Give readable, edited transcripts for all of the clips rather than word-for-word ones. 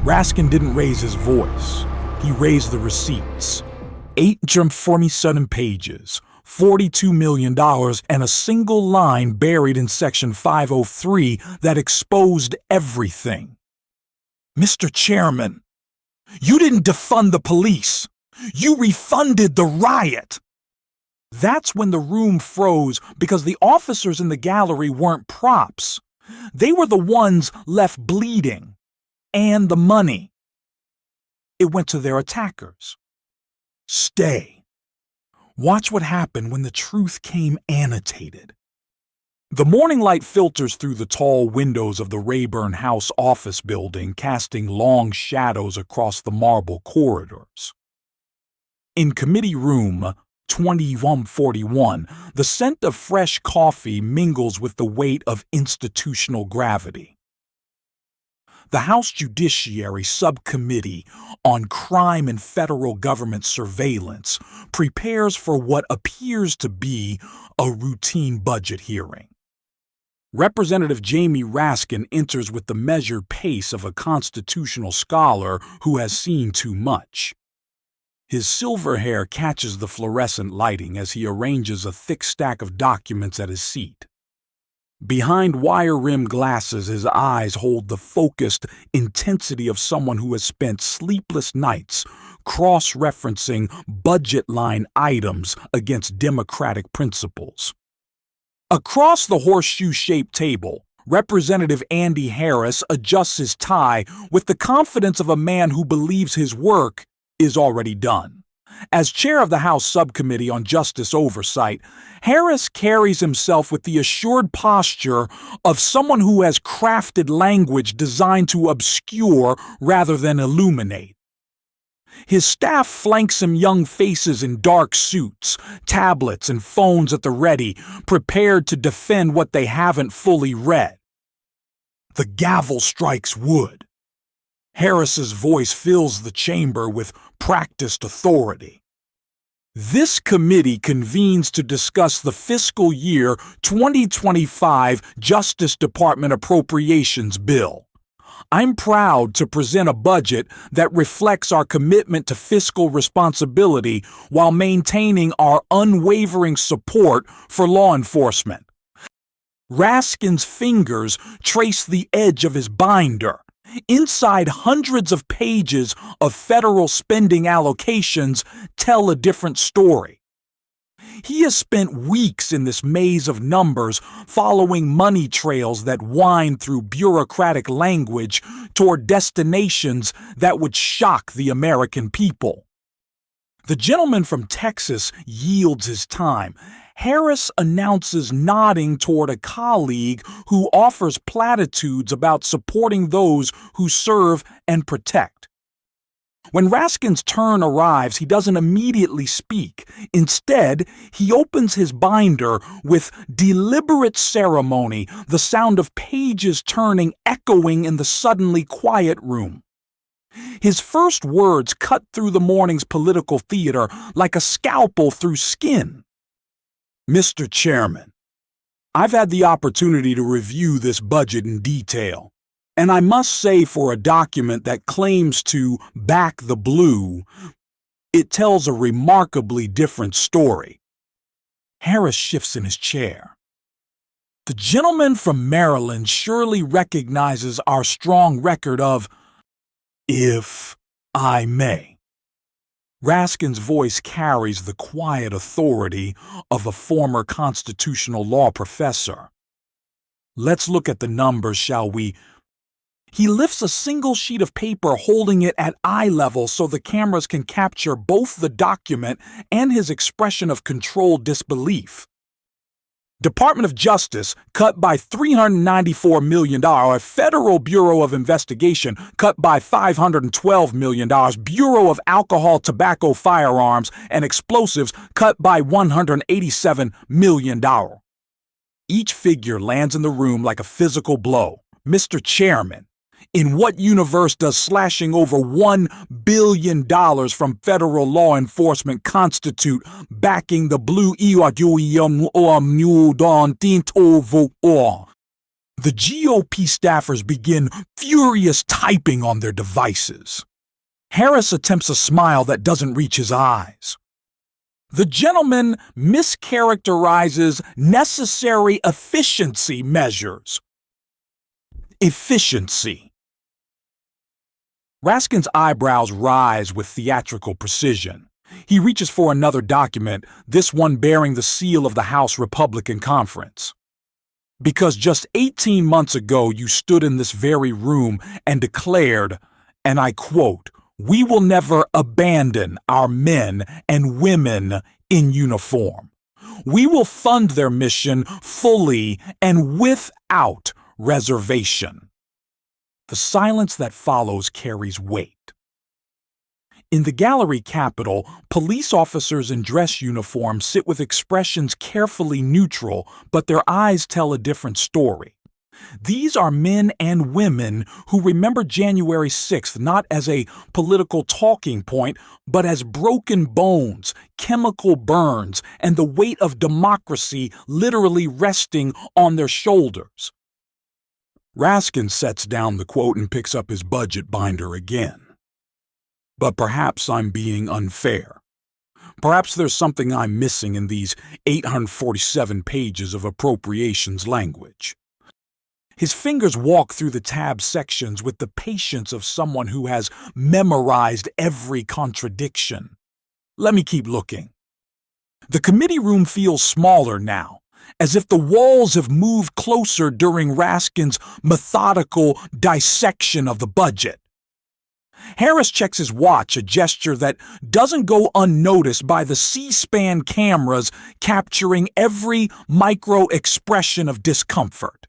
Raskin didn't raise his voice. He raised the receipts. 847 pages, $42 million, and a single line buried in Section 503 that exposed everything. Mr. Chairman, you didn't defund the police. You refunded the riot. That's when the room froze because the officers in the gallery weren't props. They were the ones left bleeding. And the money. It went to their attackers. Stay. Watch what happened when the truth came annotated. The morning light filters through the tall windows of the Rayburn House office building, casting long shadows across the marble corridors. In committee room 2141, the scent of fresh coffee mingles with the weight of institutional gravity. The House Judiciary Subcommittee on Crime and Federal Government Surveillance prepares for what appears to be a routine budget hearing. Representative Jamie Raskin enters with the measured pace of a constitutional scholar who has seen too much. His silver hair catches the fluorescent lighting as he arranges a thick stack of documents at his seat. Behind wire-rimmed glasses, his eyes hold the focused intensity of someone who has spent sleepless nights cross-referencing budget line items against democratic principles. Across the horseshoe-shaped table, Representative Andy Harris adjusts his tie with the confidence of a man who believes his work is already done. As chair of the House Subcommittee on Justice Oversight, Harris carries himself with the assured posture of someone who has crafted language designed to obscure rather than illuminate. His staff flanks him young faces in dark suits, tablets and phones at the ready, prepared to defend what they haven't fully read. The gavel strikes wood. Harris's voice fills the chamber with practiced authority. This committee convenes to discuss the fiscal year 2025 Justice Department Appropriations Bill. I'm proud to present a budget that reflects our commitment to fiscal responsibility while maintaining our unwavering support for law enforcement. Raskin's fingers trace the edge of his binder. Inside, hundreds of pages of federal spending allocations tell a different story. He has spent weeks in this maze of numbers, following money trails that wind through bureaucratic language toward destinations that would shock the American people. The gentleman from Texas yields his time. Harris announces, nodding toward a colleague who offers platitudes about supporting those who serve and protect. When Raskin's turn arrives, he doesn't immediately speak. Instead, he opens his binder with deliberate ceremony, the sound of pages turning echoing in the suddenly quiet room. His first words cut through the morning's political theater like a scalpel through skin. Mr. Chairman, I've had the opportunity to review this budget in detail, and I must say, for a document that claims to back the blue, it tells a remarkably different story. Harris shifts in his chair. The gentleman from Maryland surely recognizes our strong record of, if I may. Raskin's voice carries the quiet authority of a former constitutional law professor. Let's look at the numbers, shall we? He lifts a single sheet of paper, holding it at eye level so the cameras can capture both the document and his expression of controlled disbelief. Department of Justice cut by $394 million. Federal Bureau of Investigation cut by $512 million. Bureau of Alcohol, Tobacco, Firearms, and Explosives cut by $187 million. Each figure lands in the room like a physical blow. Mr. Chairman, in what universe does slashing over $1 billion from federal law enforcement constitute backing the blue? The GOP staffers begin furious typing on their devices. Harris attempts a smile that doesn't reach his eyes. The gentleman mischaracterizes necessary efficiency measures. Efficiency. Raskin's eyebrows rise with theatrical precision. He reaches for another document, this one bearing the seal of the House Republican Conference. Because just 18 months ago you stood in this very room and declared, and I quote, "We will never abandon our men and women in uniform. We will fund their mission fully and without reservation." The silence that follows carries weight. In the gallery capitol, police officers in dress uniform sit with expressions carefully neutral, but their eyes tell a different story. These are men and women who remember January 6th not as a political talking point, but as broken bones, chemical burns, and the weight of democracy literally resting on their shoulders. Raskin sets down the quote and picks up his budget binder again. But perhaps I'm being unfair. Perhaps there's something I'm missing in these 847 pages of appropriations language. His fingers walk through the tab sections with the patience of someone who has memorized every contradiction. Let me keep looking. The committee room feels smaller now, as if the walls have moved closer during Raskin's methodical dissection of the budget. Harris checks his watch, a gesture that doesn't go unnoticed by the C-SPAN cameras capturing every micro-expression of discomfort.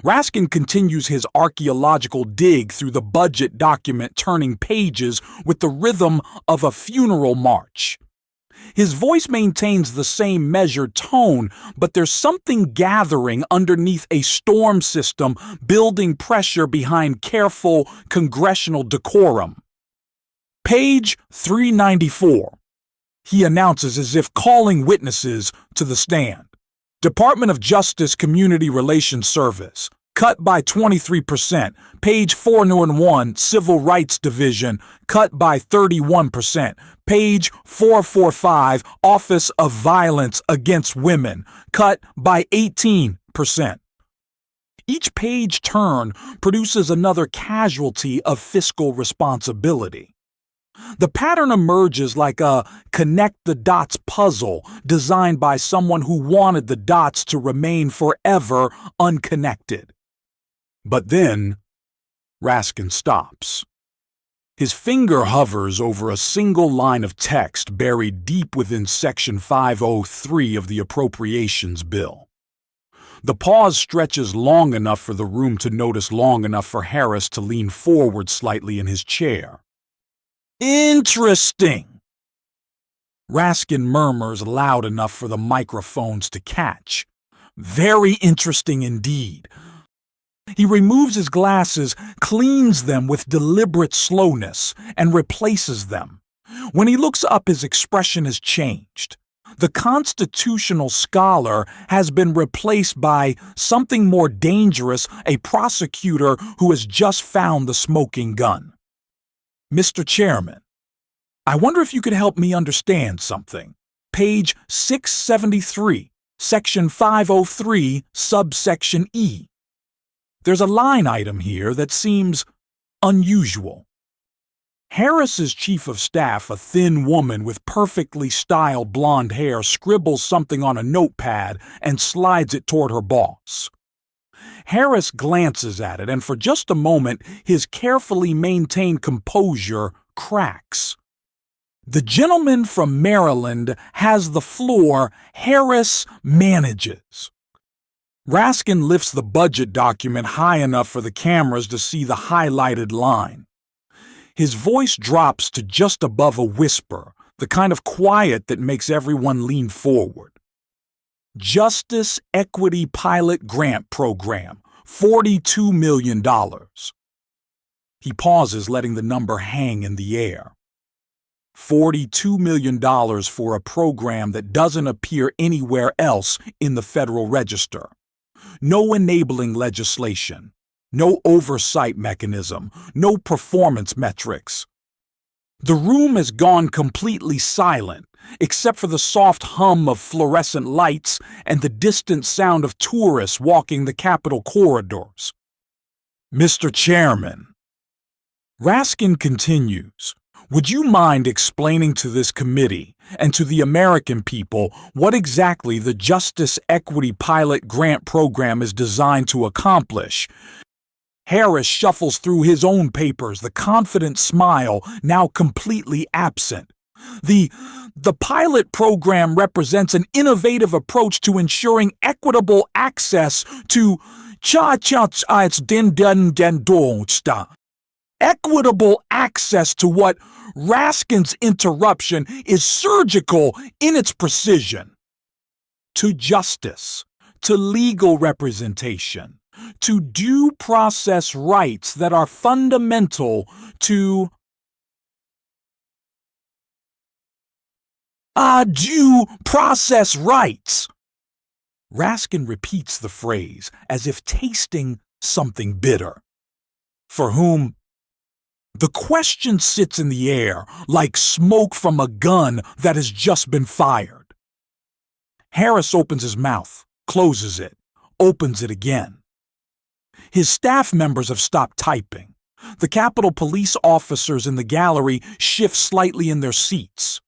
Raskin continues his archaeological dig through the budget document, turning pages with the rhythm of a funeral march. His voice maintains the same measured tone, but there's something gathering underneath a storm system, building pressure behind careful congressional decorum. Page 394. He announces as if calling witnesses to the stand. Department of Justice Community Relations Service, cut by 23%. Page 401, Civil Rights Division, cut by 31%. Page 445, Office of Violence Against Women, cut by 18%. Each page turn produces another casualty of fiscal responsibility. The pattern emerges like a connect-the-dots puzzle designed by someone who wanted the dots to remain forever unconnected. But then, Raskin stops. His finger hovers over a single line of text buried deep within Section 503 of the Appropriations Bill. The pause stretches long enough for the room to notice, long enough for Harris to lean forward slightly in his chair. Interesting, Raskin murmurs loud enough for the microphones to catch. Very interesting indeed. He removes his glasses, cleans them with deliberate slowness, and replaces them. When he looks up, his expression has changed. The constitutional scholar has been replaced by something more dangerous, a prosecutor who has just found the smoking gun. Mr. Chairman, I wonder if you could help me understand something. Page 673, Section 503, subsection E. There's a line item here that seems unusual. Harris's chief of staff, a thin woman with perfectly styled blonde hair, scribbles something on a notepad and slides it toward her boss. Harris glances at it, and for just a moment, his carefully maintained composure cracks. The gentleman from Maryland has the floor. Harris manages. Raskin lifts the budget document high enough for the cameras to see the highlighted line. His voice drops to just above a whisper, the kind of quiet that makes everyone lean forward. Justice Equity Pilot Grant Program, $42 million. He pauses, letting the number hang in the air. $42 million for a program that doesn't appear anywhere else in the Federal Register. No enabling legislation. No oversight mechanism. No performance metrics. The room has gone completely silent, except for the soft hum of fluorescent lights and the distant sound of tourists walking the Capitol corridors. Mr. Chairman, Raskin continues, would you mind explaining to this committee and to the American people what exactly the Justice Equity Pilot Grant Program is designed to accomplish? Harris shuffles through his own papers, the confident smile now completely absent. The pilot program represents an innovative approach to ensuring equitable access to equitable access to what Raskin's interruption is surgical in its precision. To justice, to legal representation, to due process rights that are fundamental to due process rights. Raskin repeats the phrase as if tasting something bitter. For whom? The question sits in the air like smoke from a gun that has just been fired. Harris opens his mouth, closes it, opens it again. His staff members have stopped typing. The Capitol Police officers in the gallery shift slightly in their seats.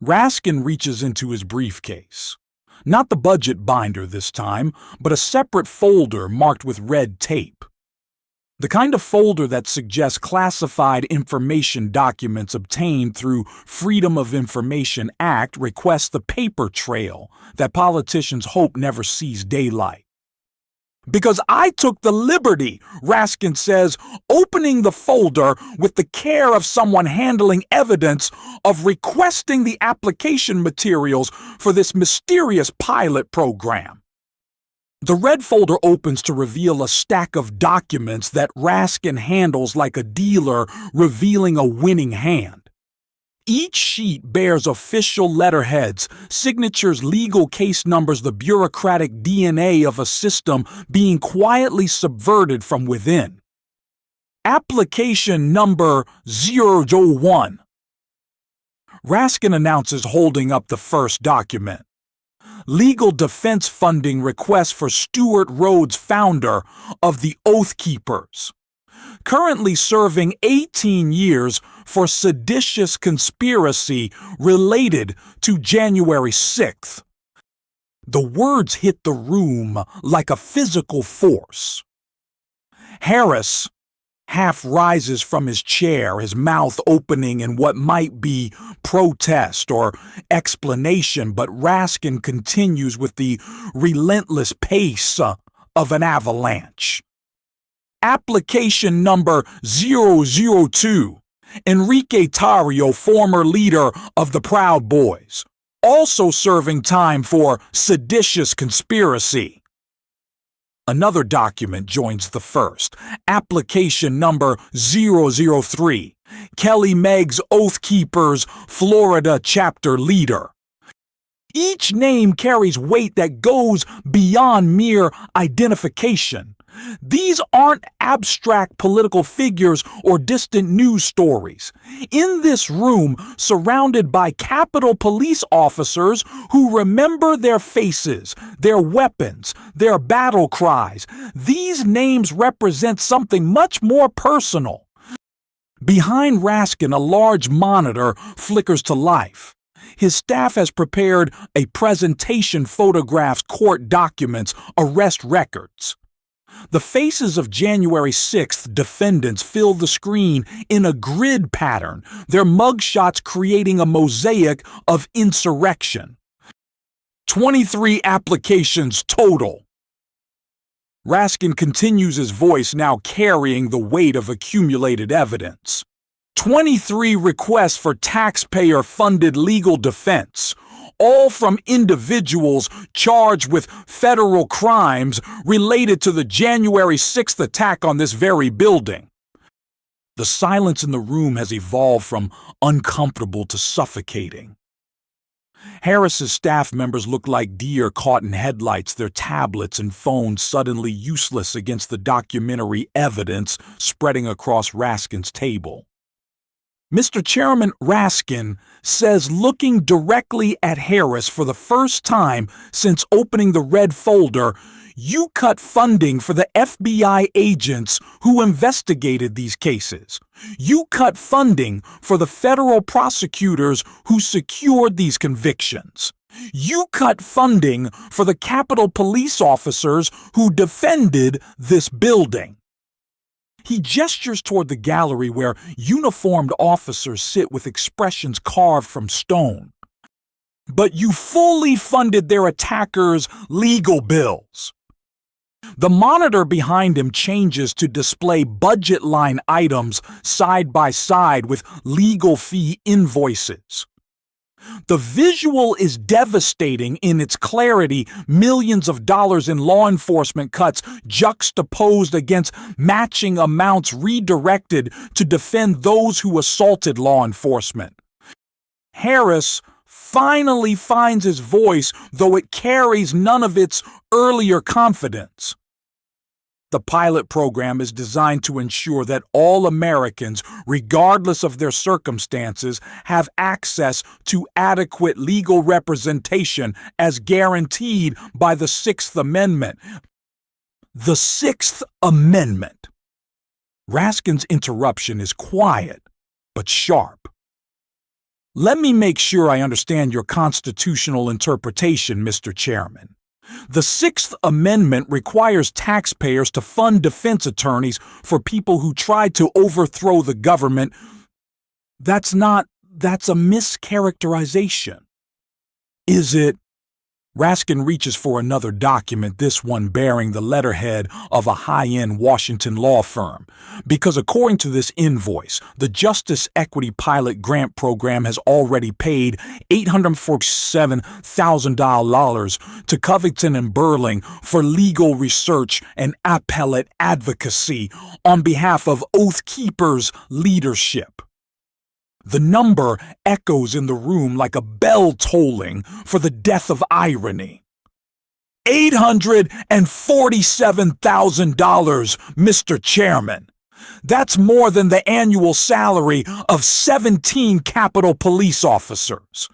Raskin reaches into his briefcase. Not the budget binder this time, but a separate folder marked with red tape. The kind of folder that suggests classified information documents obtained through Freedom of Information Act requests the paper trail that politicians hope never sees daylight. Because I took the liberty, Raskin says, opening the folder with the care of someone handling evidence of requesting the application materials for this mysterious pilot program. The red folder opens to reveal a stack of documents that Raskin handles like a dealer revealing a winning hand. Each sheet bears official letterheads, signatures, legal case numbers, the bureaucratic DNA of a system being quietly subverted from within. Application number 001. Raskin announces, holding up the first document. Legal defense funding request for Stuart Rhodes, founder of the Oath Keepers. Currently serving 18 years for seditious conspiracy related to January 6th. The words hit the room like a physical force. Harris half rises from his chair, his mouth opening in what might be protest or explanation, but Raskin continues with the relentless pace of an avalanche. Application number 002. Enrique Tarrio, former leader of the Proud Boys, also serving time for seditious conspiracy. Another document joins the first. Application number 003. Kelly Meggs, Oath Keepers, Florida chapter leader. Each name carries weight that goes beyond mere identification. These aren't abstract political figures or distant news stories. In this room, surrounded by Capitol Police officers who remember their faces, their weapons, their battle cries, these names represent something much more personal. Behind Raskin, a large monitor flickers to life. His staff has prepared a presentation, photographs, court documents, arrest records. The faces of January 6th defendants fill the screen in a grid pattern, their mugshots creating a mosaic of insurrection. 23 applications total. Raskin continues, his voice now carrying the weight of accumulated evidence. 23 requests for taxpayer-funded legal defense, all from individuals charged with federal crimes related to the January 6th attack on this very building. The silence in the room has evolved from uncomfortable to suffocating. Harris's staff members look like deer caught in headlights, their tablets and phones suddenly useless against the documentary evidence spreading across Raskin's table. Mr. Chairman, Raskin says, looking directly at Harris for the first time since opening the red folder, "You cut funding for the FBI agents who investigated these cases. You cut funding for the federal prosecutors who secured these convictions. You cut funding for the Capitol police officers who defended this building." He gestures toward the gallery where uniformed officers sit with expressions carved from stone. "But you fully funded their attackers' legal bills." The monitor behind him changes to display budget line items side by side with legal fee invoices. The visual is devastating in its clarity, millions of dollars in law enforcement cuts juxtaposed against matching amounts redirected to defend those who assaulted law enforcement. Harris finally finds his voice, though it carries none of its earlier confidence. The pilot program is designed to ensure that all Americans, regardless of their circumstances, have access to adequate legal representation as guaranteed by the Sixth Amendment. The Sixth Amendment. Raskin's interruption is quiet, but sharp. "Let me make sure I understand your constitutional interpretation, Mr. Chairman. The Sixth Amendment requires taxpayers to fund defense attorneys for people who tried to overthrow the government. That's a mischaracterization. Is it?" Raskin reaches for another document, this one bearing the letterhead of a high-end Washington law firm, because according to this invoice, the Justice Equity Pilot Grant Program has already paid $847,000 to Covington and Burling for legal research and appellate advocacy on behalf of Oath Keepers leadership. The number echoes in the room like a bell tolling for the death of irony. $847,000, Mr. Chairman. That's more than the annual salary of 17 Capitol police officers.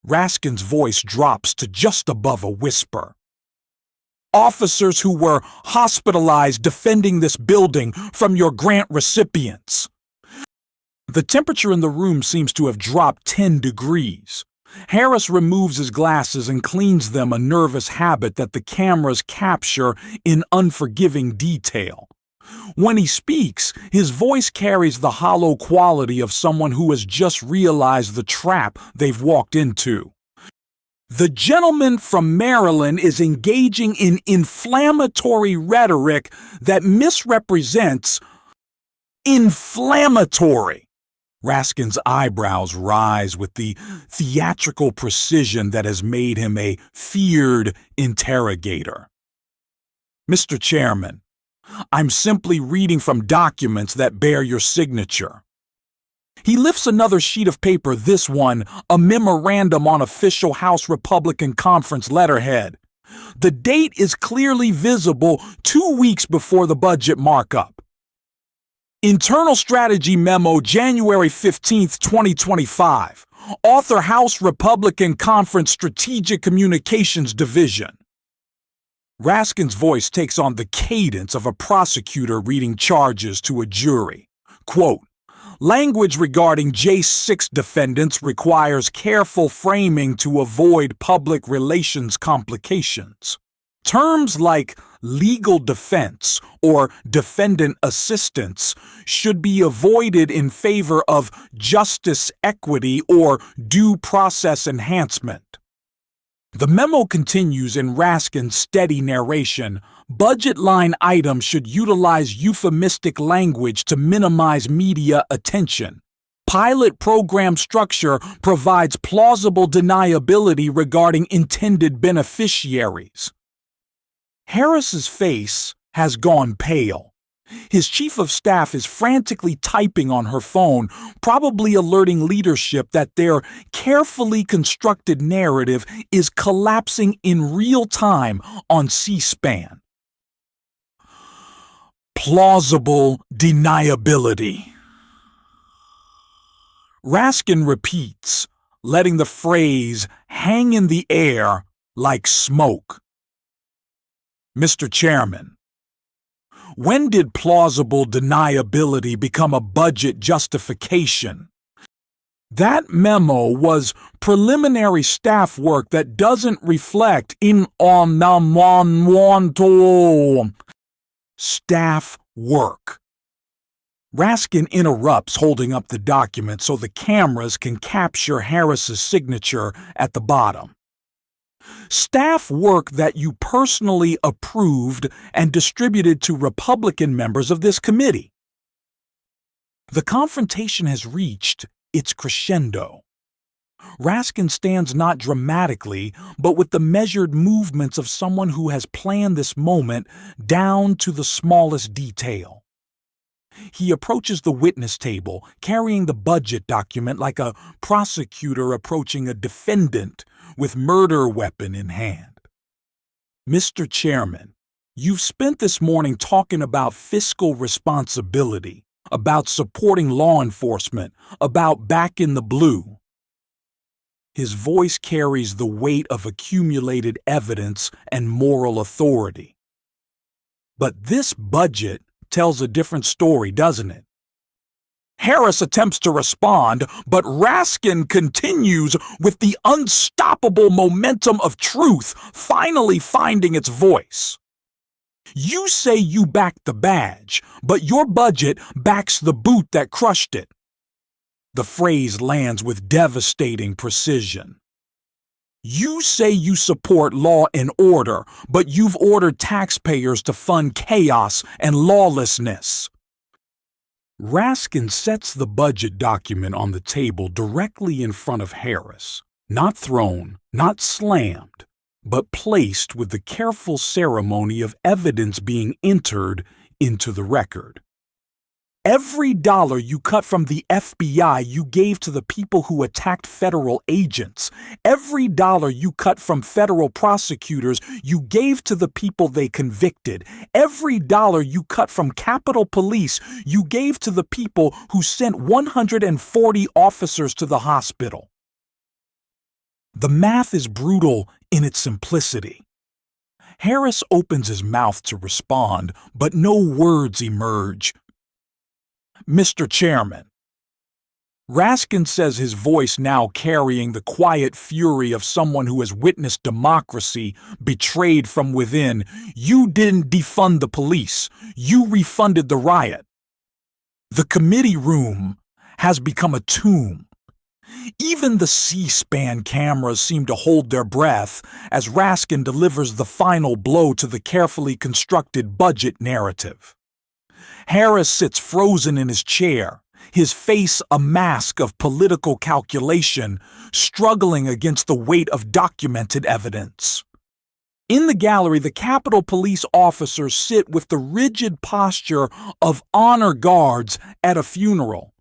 Raskin's voice drops to just above a whisper. Officers who were hospitalized defending this building from your grant recipients. The temperature in the room seems to have dropped 10 degrees. Harris removes his glasses and cleans them, a nervous habit that the cameras capture in unforgiving detail. When he speaks, his voice carries the hollow quality of someone who has just realized the trap they've walked into. The gentleman from Maryland is engaging in inflammatory rhetoric that misrepresents inflammatory. Raskin's eyebrows rise with the theatrical precision that has made him a feared interrogator. "Mr. Chairman, I'm simply reading from documents that bear your signature." He lifts another sheet of paper, this one a memorandum on official House Republican Conference letterhead. The date is clearly visible 2 weeks before the budget markup. Internal Strategy Memo, January 15, 2025. Author, House Republican Conference Strategic Communications Division. Raskin's voice takes on the cadence of a prosecutor reading charges to a jury. Quote, "Language regarding J6 defendants requires careful framing to avoid public relations complications. Terms like legal defense or defendant assistance should be avoided in favor of justice equity or due process enhancement." The memo continues in Raskin's steady narration. Budget line items should utilize euphemistic language to minimize media attention. Pilot program structure provides plausible deniability regarding intended beneficiaries. Harris's face has gone pale. His chief of staff is frantically typing on her phone, probably alerting leadership that their carefully constructed narrative is collapsing in real time on C-SPAN. Plausible deniability. Raskin repeats, letting the phrase hang in the air like smoke. Mr. Chairman, when did plausible deniability become a budget justification? That memo was preliminary staff work that doesn't reflect staff work. Raskin interrupts, holding up the document so the cameras can capture Harris's signature at the bottom. Staff work that you personally approved and distributed to Republican members of this committee. The confrontation has reached its crescendo. Raskin stands not dramatically, but with the measured movements of someone who has planned this moment down to the smallest detail. He approaches the witness table, carrying the budget document like a prosecutor approaching a defendant with murder weapon in hand. Mr. Chairman, you've spent this morning talking about fiscal responsibility, about supporting law enforcement, about back in the blue. His voice carries the weight of accumulated evidence and moral authority. But this budget tells a different story, doesn't it? Harris attempts to respond, but Raskin continues with the unstoppable momentum of truth finally finding its voice. You say you backed the badge, but your budget backs the boot that crushed it. The phrase lands with devastating precision. You say you support law and order, but you've ordered taxpayers to fund chaos and lawlessness. Raskin sets the budget document on the table directly in front of Harris, not thrown, not slammed, but placed with the careful ceremony of evidence being entered into the record. Every dollar you cut from the FBI you gave to the people who attacked federal agents. Every dollar you cut from federal prosecutors you gave to the people they convicted. Every dollar you cut from Capitol Police you gave to the people who sent 140 officers to the hospital. The math is brutal in its simplicity. Harris opens his mouth to respond, but no words emerge. Mr. Chairman. Raskin says, his voice now carrying the quiet fury of someone who has witnessed democracy betrayed from within. You didn't defund the police. You refunded the riot. The committee room has become a tomb. Even the C-SPAN cameras seem to hold their breath as Raskin delivers the final blow to the carefully constructed budget narrative. Harris sits frozen in his chair, his face a mask of political calculation, struggling against the weight of documented evidence. In the gallery, the Capitol Police officers sit with the rigid posture of honor guards at a funeral.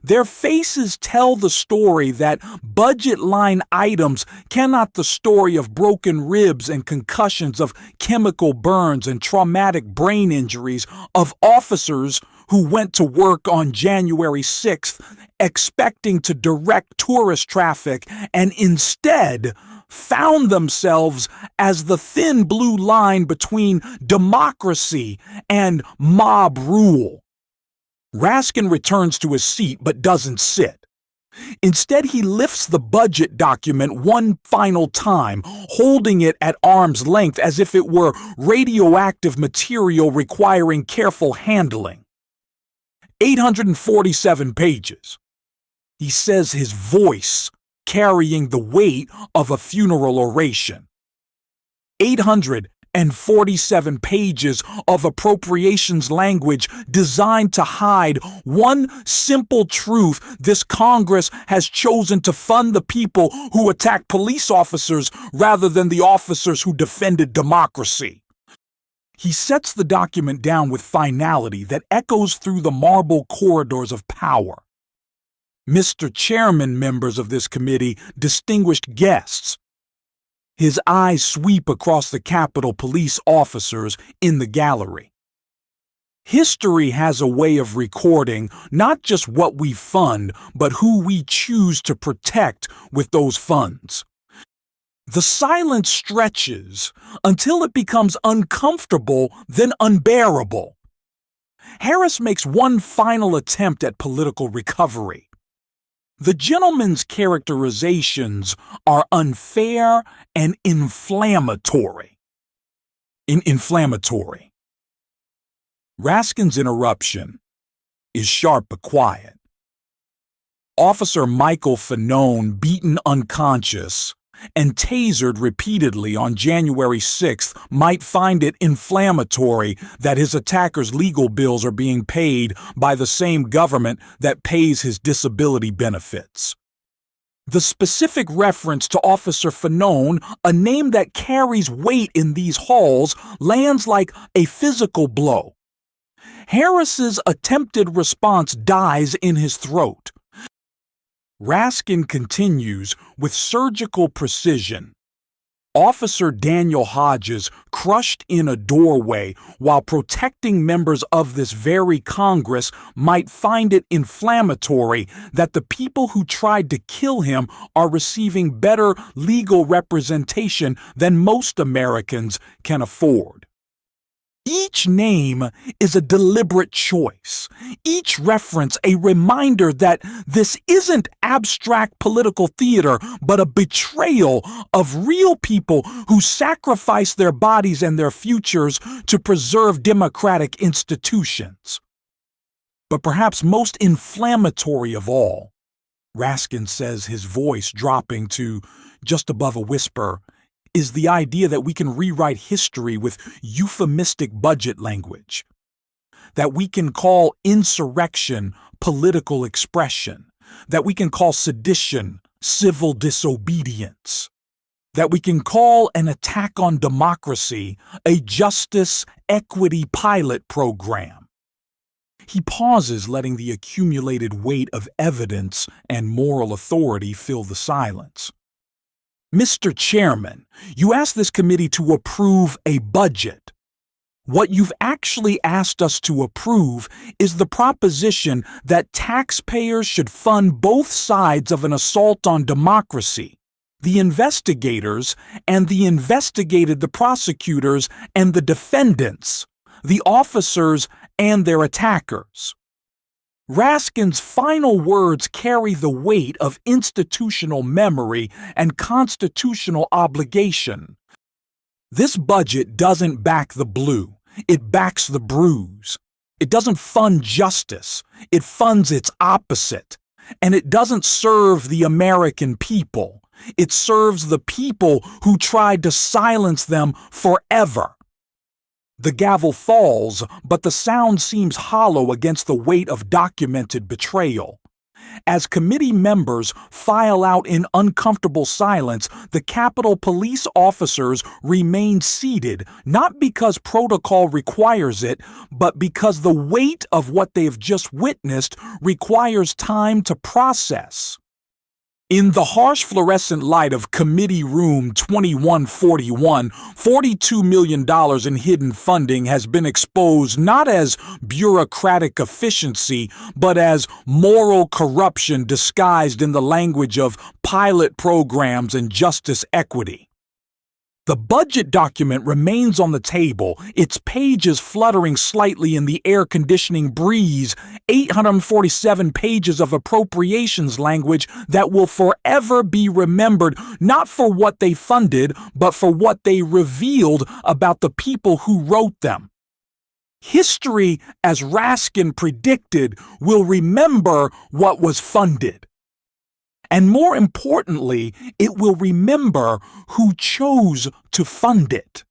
Their faces tell the story that budget line items cannot the story of broken ribs and concussions, of chemical burns and traumatic brain injuries, of officers who went to work on January 6th expecting to direct tourist traffic and instead found themselves as the thin blue line between democracy and mob rule. Raskin returns to his seat but doesn't sit. Instead, he lifts the budget document one final time, holding it at arm's length as if it were radioactive material requiring careful handling. 847 pages. He says, his voice carrying the weight of a funeral oration. 847 pages of appropriations language designed to hide one simple truth: this Congress has chosen to fund the people who attack police officers rather than the officers who defended democracy. He sets the document down with finality that echoes through the marble corridors of power. Mr. Chairman, members of this committee, distinguished guests. His eyes sweep across the Capitol Police officers in the gallery. History has a way of recording not just what we fund, but who we choose to protect with those funds. The silence stretches until it becomes uncomfortable, then unbearable. Harris makes one final attempt at political recovery. The gentleman's characterizations are unfair and inflammatory. Inflammatory. Raskin's interruption is sharp but quiet. Officer Michael Fanone, beaten unconscious and tasered repeatedly on January 6th, might find it inflammatory that his attacker's legal bills are being paid by the same government that pays his disability benefits. The specific reference to Officer Fanone, a name that carries weight in these halls, lands like a physical blow. Harris's attempted response dies in his throat. Raskin continues with surgical precision. Officer Daniel Hodges crushed in a doorway while protecting members of this very Congress might find it inflammatory that the people who tried to kill him are receiving better legal representation than most Americans can afford. Each name is a deliberate choice, each reference a reminder that this isn't abstract political theater, but a betrayal of real people who sacrifice their bodies and their futures to preserve democratic institutions. But perhaps most inflammatory of all, Raskin says, his voice dropping to just above a whisper, is the idea that we can rewrite history with euphemistic budget language, that we can call insurrection political expression, that we can call sedition civil disobedience, that we can call an attack on democracy a justice equity pilot program. He pauses, letting the accumulated weight of evidence and moral authority fill the silence. Mr. Chairman, you asked this committee to approve a budget. What you've actually asked us to approve is the proposition that taxpayers should fund both sides of an assault on democracy, the investigators and the investigated, the prosecutors and the defendants, the officers and their attackers. Raskin's final words carry the weight of institutional memory and constitutional obligation. This budget doesn't back the blue, it backs the bruise. It doesn't fund justice, it funds its opposite. And it doesn't serve the American people, it serves the people who tried to silence them forever. The gavel falls, but the sound seems hollow against the weight of documented betrayal. As committee members file out in uncomfortable silence, the Capitol Police officers remain seated, not because protocol requires it, but because the weight of what they've just witnessed requires time to process. In the harsh fluorescent light of Committee Room 2141, $42 million in hidden funding has been exposed not as bureaucratic efficiency, but as moral corruption disguised in the language of pilot programs and justice equity. The budget document remains on the table, its pages fluttering slightly in the air-conditioning breeze, 847 pages of appropriations language that will forever be remembered not for what they funded, but for what they revealed about the people who wrote them. History, as Raskin predicted, will remember what was funded. And more importantly, it will remember who chose to fund it.